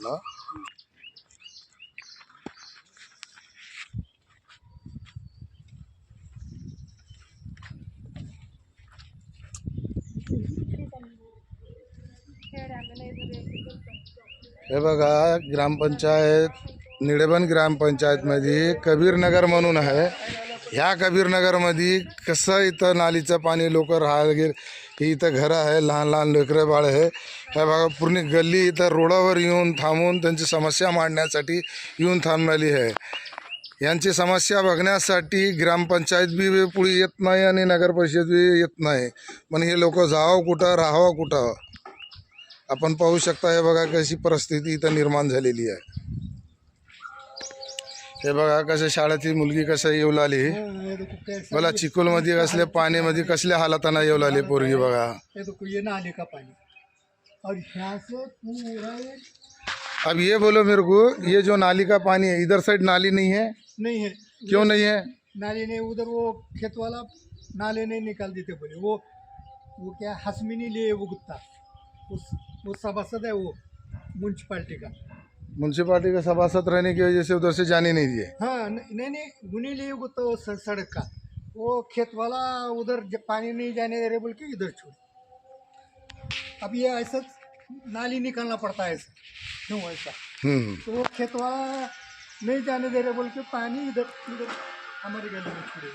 आपला. हे बघा ग्रामपंचायत निडेबन ग्रामपंचायतमध्ये कबीरनगर म्हणून आहे. ह्या कबीरनगरमध्ये कसं इथं नालीचं पाणी लोक राहगीर ही इथं घरं आहे, लहान लहान लेकरं बाळ आहे. हे बघा पूर्ण गल्ली इथं रोडावर येऊन थांबून त्यांची समस्या मांडण्यासाठी येऊन थांबलेली आहे. यांची समस्या बघण्यासाठी ग्रामपंचायत बी पुढे येत नाही आणि नगर परिषद बी येत नाही. पण हे लोक जावं कुठं राहावं कुठं आपण पाहू शकता. हे बघा कशी परिस्थिती इथं निर्माण झालेली आहे. हे बघा कसं शाळेची मुलगी कसं येऊ लागली. मला चिकोलमध्ये कसले पाण्यामध्ये कसल्या हालाताना येऊ लागली पोरगी बघा. अब ये बोलो मेरे को, ये जो नाली का पानी है इधर साइड नाली नहीं है? नहीं है. क्यों नहीं है? नाली नहीं, उधर वो खेत वाला नाले नहीं निकाल देते बोले. वो क्या हसमी नहीं लिए वो कुत्ता, वो सभासद है वो म्यूनसिपाल्टी का. म्यूनसिपालिटी का सभासद रहने की वजह से उधर से जाने नहीं दिए. हाँ नहीं गुनी लिए वो तो सड़क का. वो खेत वाला उधर जब पानी नहीं जाने दे रहे बोल के इधर छोड़. अब ये ऐसा नाली निकालना पड़ता है ऐसा. क्यों ऐसा? तो वो खेत वाला नहीं जाने दे रहे बोल के पानी इधर इधर हमारी गली में छोड़े.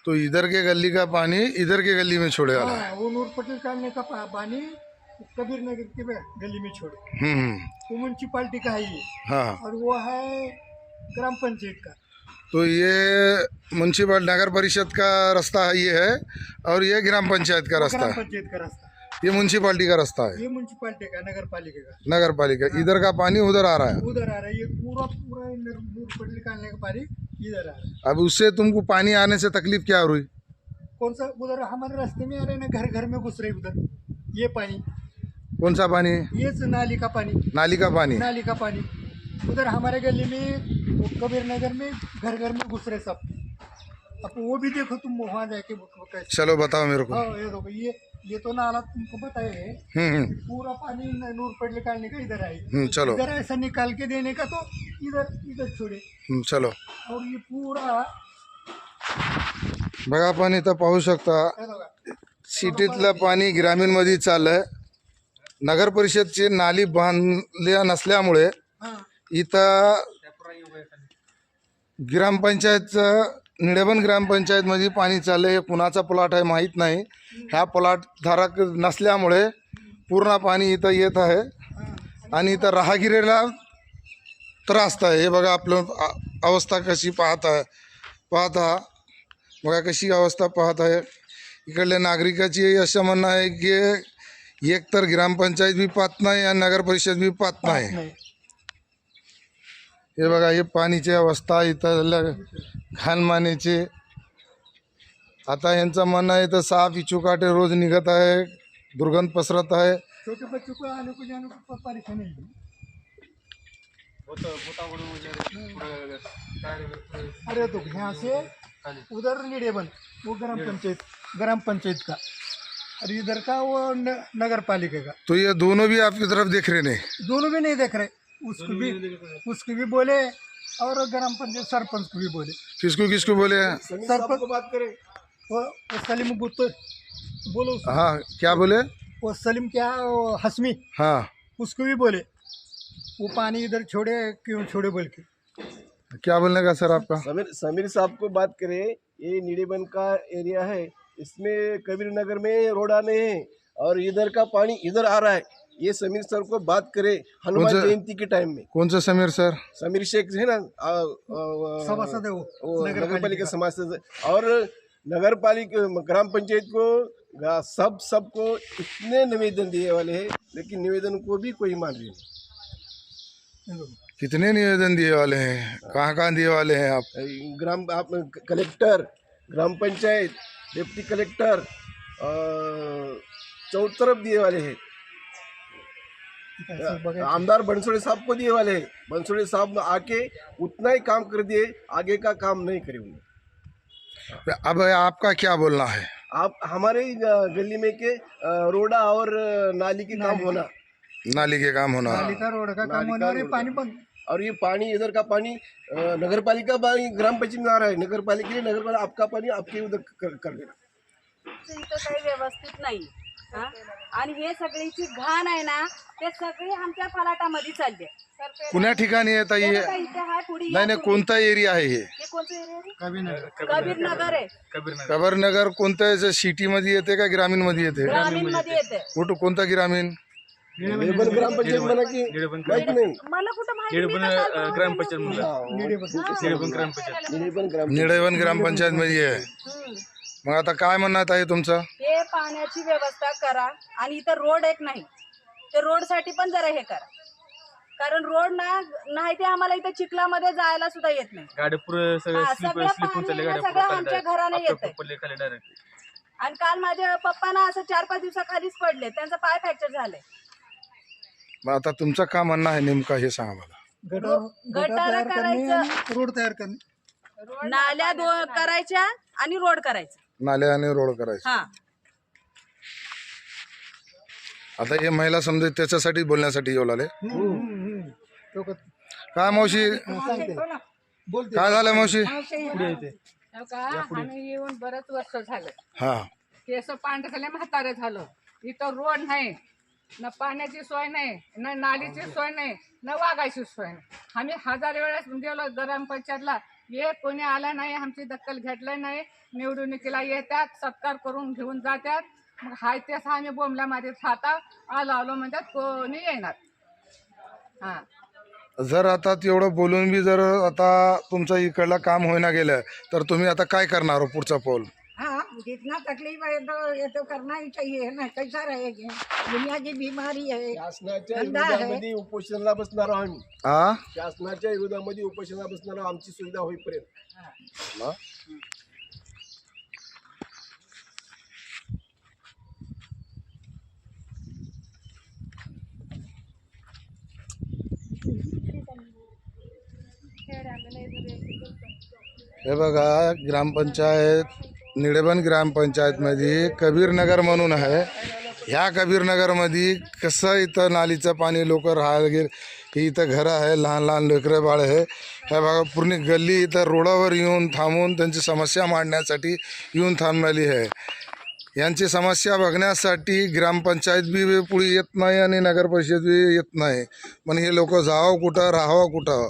तो इधर के गली का पानी इधर के गली में छोड़े वाला है. हाँ, वो नूर पटेल कालने का पानी कबीर नगर के गली में छोड़े. वो म्यूनसिपाल्टी का है ये. हाँ. और वो है ग्राम पंचायत का. तो ये म्यूनसिपल नगर परिषद का रास्ता है ये है और ये ग्राम पंचायत का रास्ता ग्राम है. पंचायत का रास्ता. ये म्यूनसिपालिटी का रास्ता है. ये म्यूनसिपाल्टी का नगर पालिका का. नगर पालिका इधर का पानी उधर आ रहा है. उधर आ रहा है. ये पूरा पूरा नूर पटेल कालने का पानी इधर आ रहा है. अब उससे तुमको पानी आने से तकलीफ क्या हो रही? कौन सा? उधर हमारे रास्ते में आ रहे ना, घर घर में घुस रहे उधर. ये पानी कौन सा पानी? ये नाली का पानी. नाली का पानी. नाली का पानी उधर हमारे गली में वो कबीर नगर में घर घर में घुस रहे सब. अब वो भी देखो तुम वहाँ जाके कैसे. चलो बताओ मेरे को. हाँ ये देखो, ये तो नाला तुमको बताए है. पूरा पानी नूर पटेल निकालने का इधर आए. चलो. इधर ऐसा निकाल के देने का तो इधर इधर छोड़े. चलो. और ये पूरा बघा आपण इथं पाहू शकता हे बघा. सिटीतलं पाणी ग्रामीणमध्ये चाललंय. नगर परिषदची नाली बांधल्या नसल्यामुळे हाँ इथं ग्रामपंचायतचं निडेबन ग्रामपंचायतमध्ये पाणी चाललंय. हे कुणाचा प्लॉट आहे माहीत नाही. ह्या प्लॉट धारक नसल्यामुळे पूर्ण पाणी इथं येत आहे आणि इथं राहगिरीला त्रास आहे. हे बघा आपलं अवस्था कशी पाहता बघा कशी अवस्था पाहत आहे. इकडल्या नागरिकाची असं म्हणणं आहे की एक तर ग्रामपंचायत बी पाहत नाही आणि नगर परिषद बी पाहत नाही. हे बघा हे पाणीची अवस्था इथं घाणमानीची. आता यांचं म्हणणं आहे तर साफ इचुकाटे रोज निघत आहे, दुर्गंध पसरत आहे. छोटे बच्चों को आने को जाने को परेशानी है. अरे तो यहाँ से उधर निडेबन वो ग्राम पंचायत का और इधर का वो नगर पालिका का. तो ये दोनों भी आपकी तरफ देख रहे नहीं? दोनों भी नहीं देख रहे. उसको भी बोले और ग्राम पंचायत सरपंच को भी बोले. किसको बोले? सरपंच को बात करे. वो सलीम गुत्तो बोलो. हाँ क्या बोले? वो सलीम क्या वो हसमी. हाँ उसको भी बोले वो पानी इधर छोड़े क्यों छोड़े बोल के. क्या बोलने का सर आपका? समीर साहब को बात करें. ये निडेबन का एरिया है, इसमें कबीर नगर में रोड आने हैं और इधर का पानी इधर आ रहा है. ये समीर सर को बात करे हनुमान जयंती के टाइम में. कौन सा समीर सर? समीर शेख है ना, सभासद है वो नगर पालिका सभासद. और नगर पालिका ग्राम पंचायत को सबको इतने निवेदन दिए वाले हैं, लेकिन निवेदन को भी कोई मान रही नहीं. कितने निवेदन दिए वाले हैं? कहाँ दिए वाले हैं आप? आप कलेक्टर, ग्राम पंचायत, डिप्टी कलेक्टर, चौथ तरफ दिए वाले हैं. आमदार बंसोड़े साहब को दिए वाले हैं. बंसोड़े साहब आके उतना ही काम कर दिए, आगे का काम नहीं करे उन्होंने. अब आपका क्या बोलना है? आप हमारे गली में के रोड़ा और नाली के काम होना नाली के काम होना। नाली का रोड का काम होना और ये पानी बंद। और ये पानी इधर का पानी नगर पालिका पानी ग्राम पंचायत में आ रहा है, नगर पालिका नगर पालिका आपका पाणी आपके उधर कर देना। इथं काही व्यवस्थित नाही हा? आणि हे सगळीची घाण आहे ना ते सगळी आमच्या फलाटामध्ये चालले कुण्या ठिकाणी आहे ताई हे? इथे हाय पुढे नाही नाही, कोणता एरिया आहे हे? हे कोणतं area आहे? कभी कबीर नगर आहे कबरनगर कोणत्या सिटी मध्ये येते का ग्रामीण मध्ये येते? ग्रामीण मध्ये येते कुठं कोणता ग्रामीण? निळेबन ग्राम पंचायत म्हणा की माहित नाही। मला कुठं माहिती नाही का काल परवा निळेबन ग्राम निळेवन ग्रामपंचायत मध्ये आहे. हम्म. मग आता काय म्हणणं आहे तुमचं? हे पाण्याची व्यवस्था करा आणि इथं रोड एक नाही ते रोड साठी पण जरा हे करा कारण रोड नाही ते आम्हाला इथं चिखलामध्ये जायला सुद्धा येत नाही गाडी पुरं सगळं हा, स्लिप सगळं स्लिपून चालले पाणी गाड्या सगळं आमच्या घराने येतंय. पडले खाली डायरेक्ट. आणि काल माझ्या पप्पांना असं 4-5 दिवसाखालीच पडले त्यांचा पाय फ्रॅक्चर झाले मग आता तुमचं काय म्हणणं आहे नेमकं हे सांगा मला. गटर तयार करणे आणि रोड तयार करणे। नाल्या करायच्या आणि रोड करायचा नाले आणि रोड करायचे. हा आता हे महिला समजा त्याच्यासाठी बोलण्यासाठी येऊ लागले. तो का- काय मावशी सांगते बोलते काय झालं मावशी? आम्ही येऊन बरेच वर्ष झाले हा केस पांढरे झाले म्हातारे झालं इथं रोड नाही न पाण्याची सोय नाही न नालीची सोय नाही न वागायची सोय नाही आम्ही 1000 वेळेस गेलो ग्रामपंचायतला एक कोणी आला नाही आमची दखल घेतलं नाही निवडणुकीला येतात सत्कार करून घेऊन जातात मग हाय तेच आम्ही बोंबला मारीत राहता आलो म्हणतात कोणी येणार हा जर आता तेवढं बोलून बी जर आता तुमचं इकडलं काम होईना गेलं तर तुम्ही आता काय करणार हो पुढचा पाऊल? हाँ जितना तकलीफ है तो ये तो करना ही चाहिए ना कैसा रहेगी दुनिया की बीमारी है शासनाच्या धंदा आहे. विरोधामध्ये उपोषणाला बसणार आहोत आम्ही आ शासनाच्या विरोधामध्ये उपोषणाला बसणार आहोत आमची सुविधा होईपर्यंत। हे बघा ग्रामपंचायत निळेबन ग्रामपंचायतमध्ये कबीरनगर म्हणून आहे. ह्या कबीरनगरमध्ये कसं इथं नालीचं पाणी लोक राहायला गेले की इथं घरं आहे लहान लहान लेकरं बाळ आहे. हे बघा पूर्ण गल्ली इथं रोडावर येऊन थांबून त्यांची समस्या मांडण्यासाठी येऊन थांबलेली आहे. यांची समस्या बघण्यासाठी ग्रामपंचायत बी पुढे येत नाही आणि नगरपरिषद बी येत नाही. पण हे लोक जावं कुठं राहावं कुठं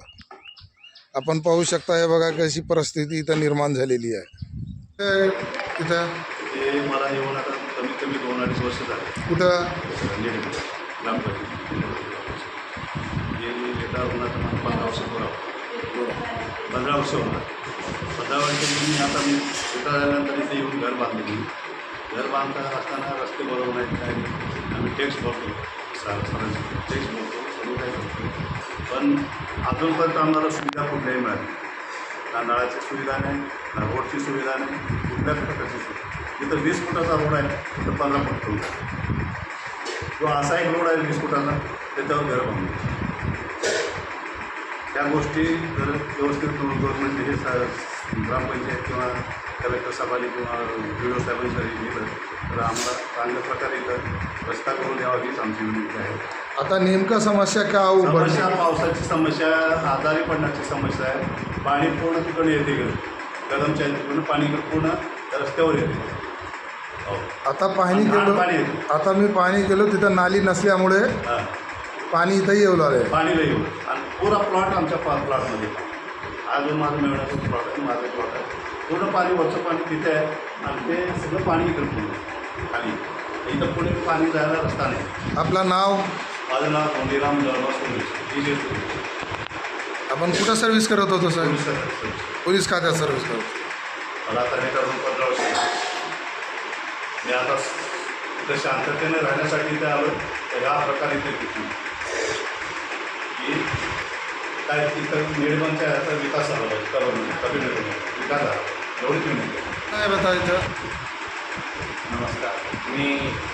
आपण पाहू शकता. हे बघा कशी परिस्थिती इथं निर्माण झालेली आहे. इथं ते मला येऊन आता कमीत कमी 2-2.5 वर्ष झाले. कुठं ग्रामपंचायत हे एका रुग्णाचं मला 15 वर्ष पुरावं 15 वर्ष होणार. 15 वर्षांनी आता मी एका झाल्यानंतर इथे येऊन घर बांधले. घर बांधताना असताना रस्ते बरोबर नाहीत काय नाही. आम्ही टॅक्स भरतो सरांची टॅक्स भरतो सगळं काय करतो. पण अजूनपर्यंत आम्हाला सुविधा कुठल्याही मिळाली ना नळाची सुविधा नाही ना रोडची सुविधा नाही कुठल्याच प्रकारची सुविधा. इथं 20 फुटाचा रोड आहे तिथं 15 फूट रोड आहे. जो असा एक रोड आहे 20 फुटाचा त्याच्यावर घर बांधतो. त्या गोष्टी जर व्यवस्थित गव्हर्नमेंट हे ग्रामपंचायत किंवा कलेक्टर साहेबांनी किंवा व्हिडिओ साहेबांनी जरी दिलं तर आम्हाला चांगल्या प्रकारे इथं रस्ता करून द्यावा हीच आमची विनंती आहे. आता नेमकं समस्या का उभरली? समस्या पावसाची समस्या आजारी पडण्याची समस्या आहे. पाणी पूर्ण तिकडे येते गेलं कदमच्या तिकडून पाणी पूर्ण रस्त्यावर येते. हो. आता पाणी गेलो पाणी येते. आता मी पाणी गेलो तिथं नाली नसल्यामुळे हां पाणी इथं येऊ लागले. पाणीला येऊ आणि पुरा प्लॉट आमच्या प्लॉटमध्ये हा जो माझा मिळण्याचा प्लॉट आहे माझा प्लॉट आहे पूर्ण पाणी वरचं पाणी तिथे आहे आणि ते सगळं पाणी इकडे पूर्ण खाली इथं पुढे पाणी जायला रस्ता नाही. आपलं नाव? माझं नाव धोंडीराम जळगाव सुरेश आपण कुठं सर्व्हिस करत होतो सर? पोलीस खात्यात सर्व्हिस करतो. मला आता हे करून 15 वर्ष मी आता इथं शांततेने राहण्यासाठी इथे आलो तर ह्या प्रकारे इथे दिसली की काय तिथं निळेबनच्या ह्याचा विकास झाला पाहिजे कबीरनगर विकास झाला एवढीच विनंती. काय बता इथं? नमस्कार, मी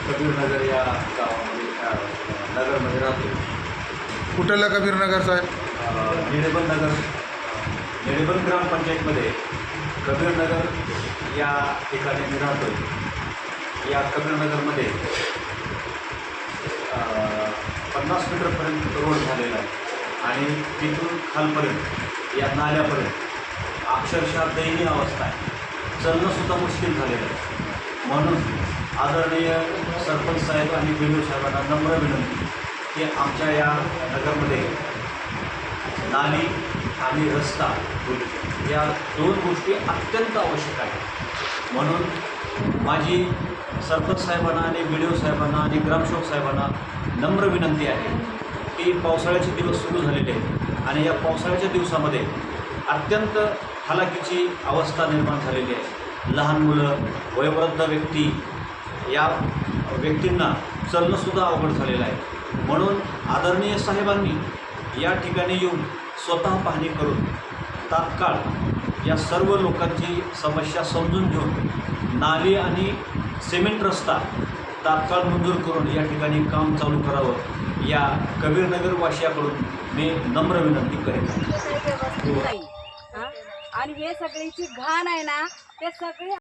कबीरनगर या गावामध्ये नगरमध्ये राहतो. कुठलं कबीरनगर साहेब? निळेबन ग्रामपंचायतमध्ये कबीरनगर या ठिकाणी मी राहतो. या कबीरनगरमध्ये 50 मीटरपर्यंत रोड झालेला आहे आणि तिथून खालपर्यंत या नाल्यापर्यंत अक्षरशः दयनीय अवस्था आहे. चलणंसुद्धा मुश्किल झालेलं आहे. म्हणून आदरणीय सरपंच साहेब आणि BDO साहेबांना नम्र विनंती की आमच्या या नगरमध्ये नाली आणि रस्ता या 2 गोष्टी अत्यंत आवश्यक आहेत. म्हणून माझी सरपंच साहेबांना आणि BDO साहेबांना आणि ग्रामसेवक साहेबांना नम्र विनंती आहे की पावसाळ्याचे दिवस सुरू झालेले आहेत आणि या पावसाळ्याच्या दिवसामध्ये अत्यंत हालाकीची अवस्था निर्माण झालेली आहे. लहान मुलं, वयोवृद्ध व्यक्ती या व्यक्तींना चलणंसुद्धा अवघड झालेलं आहे. म्हणून आदरणीय साहेबांनी या ठिकाणी येऊन स्वतः पाहणी करून तात्काळ या सर्व लोकांची समस्या समजून घेऊन नाली आणि सिमेंट रस्ता तात्काळ मंजूर करून या ठिकाणी काम चालू करावं या कबीरनगर वासियाकडून मी नम्र विनंती करेन. व्यवस्थित नाही. आणि हे सगळीची घाण आहे ना, ते सगळे